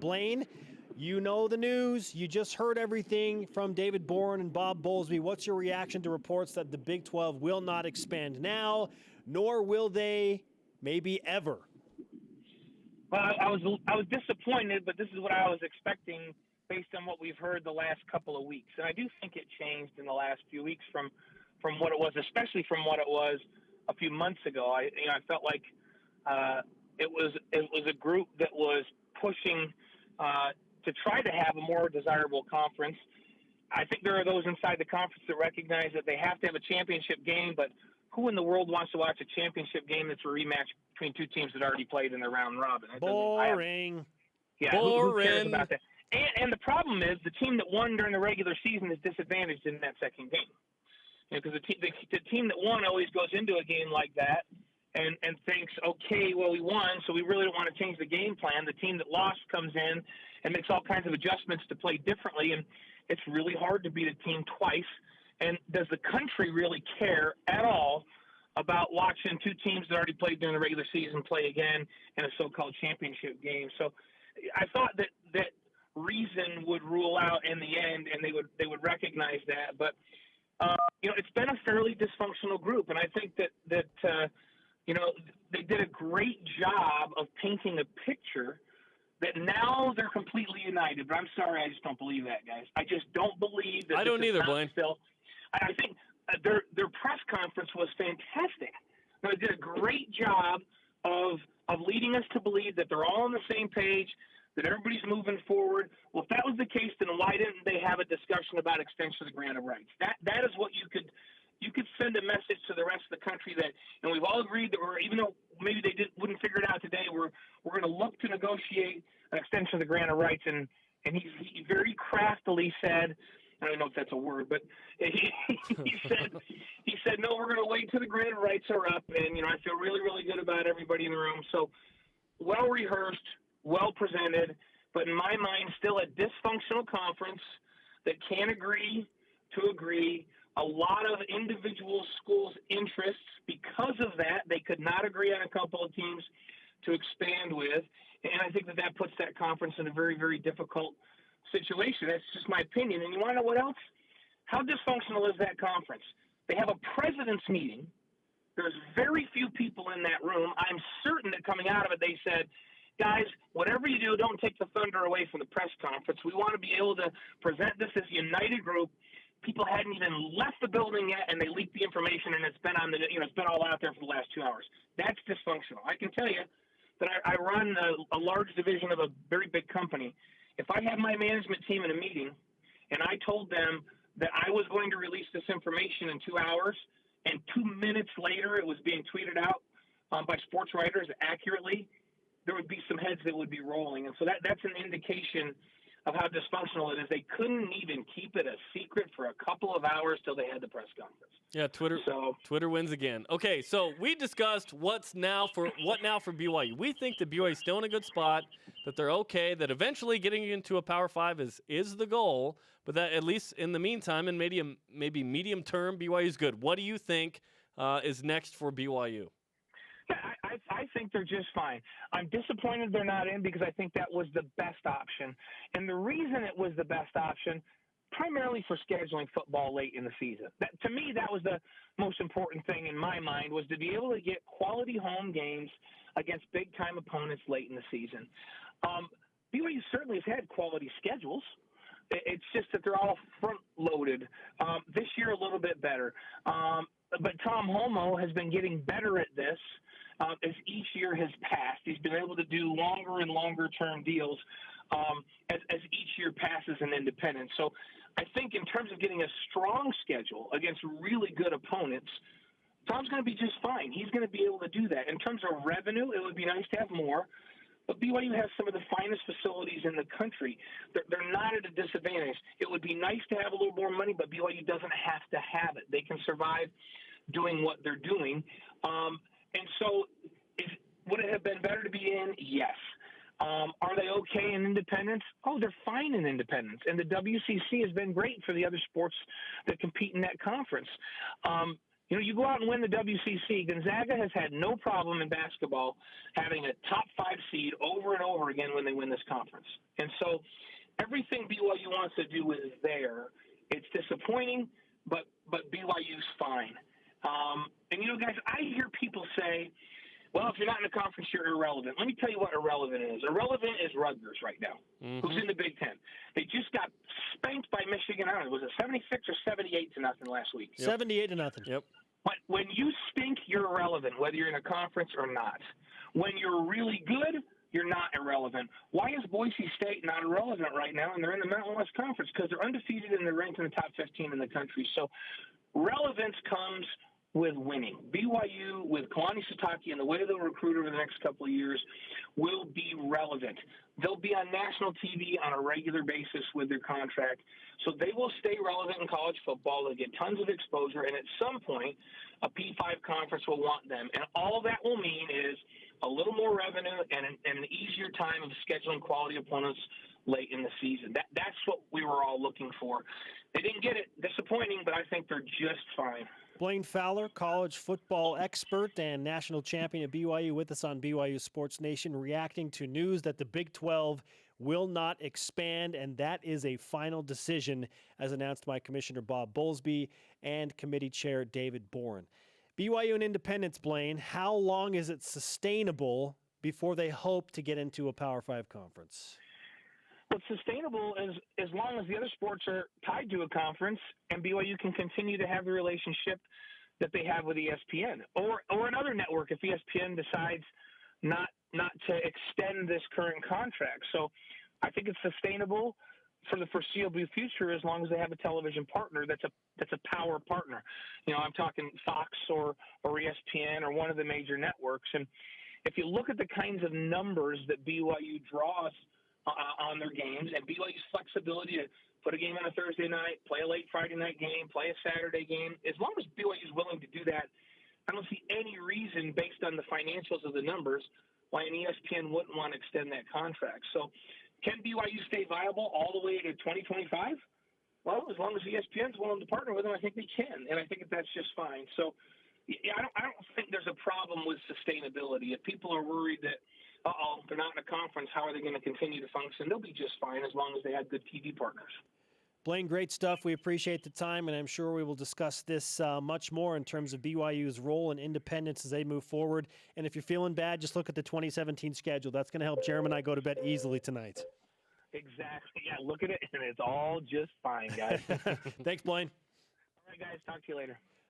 Blaine, you know the news. You just heard everything from David Bourne and Bob Bowlesby. What's your reaction to reports that the Big 12 will not expand now, nor will they maybe ever? Well, I was disappointed, but this is what I was expecting based on what we've heard the last couple of weeks. And I do think it changed in the last few weeks from what it was, especially from what it was a few months ago. I felt like it was a group that was pushing to try to have a more desirable conference. I think there are those inside the conference that recognize that they have to have a championship game, but who in the world wants to watch a championship game that's a rematch between two teams that already played in the round robin? Boring. Who cares about that? And the problem is the team that won during the regular season is disadvantaged in that second game. Because the team that won always goes into a game like that and thinks, okay, well, we won, so we really don't want to change the game plan. The team that lost comes in and makes all kinds of adjustments to play differently, and it's really hard to beat a team twice. And does the country really care at all about watching two teams that already played during the regular season play again in a so-called championship game? So I thought that reason would rule out in the end, and they would recognize that. But it's been a fairly dysfunctional group, and I think that they did a great job of painting a picture that now they're completely united. But I'm sorry, I just don't believe that, guys. I just don't believe that. I don't either, Blaine. I think their press conference was fantastic. They did a great job of leading us to believe that they're all on the same page, that everybody's moving forward. Well, if that was the case, then why didn't they have a discussion about extension of the grant of rights? That is what you could send a message to the rest of the country that, and we've all agreed that even though maybe they wouldn't figure it out today, we're going to look to negotiate an extension of the grant of rights. And he very craftily said, I don't know if that's a word, but he said, no, we're going to wait till the grant of rights are up. And, I feel really, really good about everybody in the room. So well rehearsed, well presented, but in my mind, still a dysfunctional conference that can't agree to agree. A lot of individual schools' interests. Because of that, they could not agree on a couple of teams to expand with. And I think that puts that conference in a very, very difficult situation. That's just my opinion. And you want to know what else? How dysfunctional is that conference? They have a president's meeting. There's very few people in that room. I'm certain that coming out of it, they said, guys, whatever you do, don't take the thunder away from the press conference. We want to be able to present this as a united group. People hadn't even left the building yet, and they leaked the information, and it's been it's been all out there for the last 2 hours. That's dysfunctional. I can tell you that I run a large division of a very big company. If I had my management team in a meeting, and I told them that I was going to release this information in 2 hours, and 2 minutes later it was being tweeted out by sports writers accurately, there would be some heads that would be rolling. And so that's an indication of how dysfunctional it is. They couldn't even keep it a secret for a couple of hours till they had the press conference. Yeah, Twitter wins again. Okay, so we discussed what now for BYU. We think that BYU is still in a good spot, that they're okay, that eventually getting into a Power 5 is the goal, but that at least in the meantime and maybe medium term, BYU is good. What do you think is next for BYU? Yeah, I think they're just fine. I'm disappointed they're not in because I think that was the best option. And the reason it was the best option, primarily for scheduling football late in the season. To me, that was the most important thing in my mind, was to be able to get quality home games against big-time opponents late in the season. BYU certainly has had quality schedules. It's just that they're all front-loaded. This year, a little bit better. But Tom Holmoe has been getting better at this as each year has passed. He's been able to do longer and longer-term deals as each year passes in independence. So I think in terms of getting a strong schedule against really good opponents, Tom's going to be just fine. He's going to be able to do that. In terms of revenue, it would be nice to have more. But BYU has some of the finest facilities in the country. They're not at a disadvantage. It would be nice to have a little more money, but BYU doesn't have to have it. They can survive doing what they're doing. And so would it have been better to be in? Yes. Are they okay in independence? Oh, they're fine in independence. And the WCC has been great for the other sports that compete in that conference. You know, you go out and win the WCC. Gonzaga has had no problem in basketball having a top 5 seed over and over again when they win this conference. And so everything BYU wants to do is there. It's disappointing, but BYU's fine. And, you know, guys, I hear people say, well, if you're not in the conference, you're irrelevant. Let me tell you what irrelevant is. Irrelevant is Rutgers right now, who's in the Big Ten. They just got spanked by Michigan. I don't know, was it 76 or 78 to nothing last week? 78 to nothing. Yep. But when you stink, you're irrelevant, whether you're in a conference or not. When you're really good, you're not irrelevant. Why is Boise State not irrelevant right now? And they're in the Mountain West Conference because they're undefeated and they're ranked in the top 15 in the country. So relevance comes with winning. BYU, with Kalani Sitake and the way they'll recruit over the next couple of years, will be relevant. They'll be on national TV on a regular basis with their contract, so they will stay relevant in college football. They'll get tons of exposure, and at some point, a P5 conference will want them. And all that will mean is a little more revenue and an easier time of scheduling quality opponents late in the season. That's what we were all looking for. They didn't get it. Disappointing, but I think they're just fine. Blaine Fowler, college football expert and national champion at BYU, with us on BYU Sports Nation, reacting to news that the Big 12 will not expand, and that is a final decision as announced by Commissioner Bob Bowlesby and committee chair David Boren. BYU and Independence, Blaine, how long is it sustainable before they hope to get into a Power 5 conference? Well, it's sustainable as long as the other sports are tied to a conference and BYU can continue to have the relationship that they have with ESPN or another network if ESPN decides not to extend this current contract. So I think it's sustainable for the foreseeable future as long as they have a television partner that's a power partner. You know, I'm talking Fox or ESPN or one of the major networks. And if you look at the kinds of numbers that BYU draws on their games, and BYU's flexibility to put a game on a Thursday night, play a late Friday night game, play a Saturday game, as long as BYU's willing to do that, I don't see any reason based on the financials of the numbers why an ESPN wouldn't want to extend that contract. So can BYU stay viable all the way to 2025? Well, as long as ESPN's willing to partner with them, I think they can, and I think that's just fine. So yeah, I don't think there's a problem with sustainability. If people are worried that they're not in a conference, how are they going to continue to function? They'll be just fine as long as they have good TV partners. Blaine, great stuff. We appreciate the time, and I'm sure we will discuss this much more in terms of BYU's role and independence as they move forward. And if you're feeling bad, just look at the 2017 schedule. That's going to help Jeremy and I go to bed easily tonight. Exactly. Yeah, look at it, and it's all just fine, guys. Thanks, Blaine. All right, guys. Talk to you later.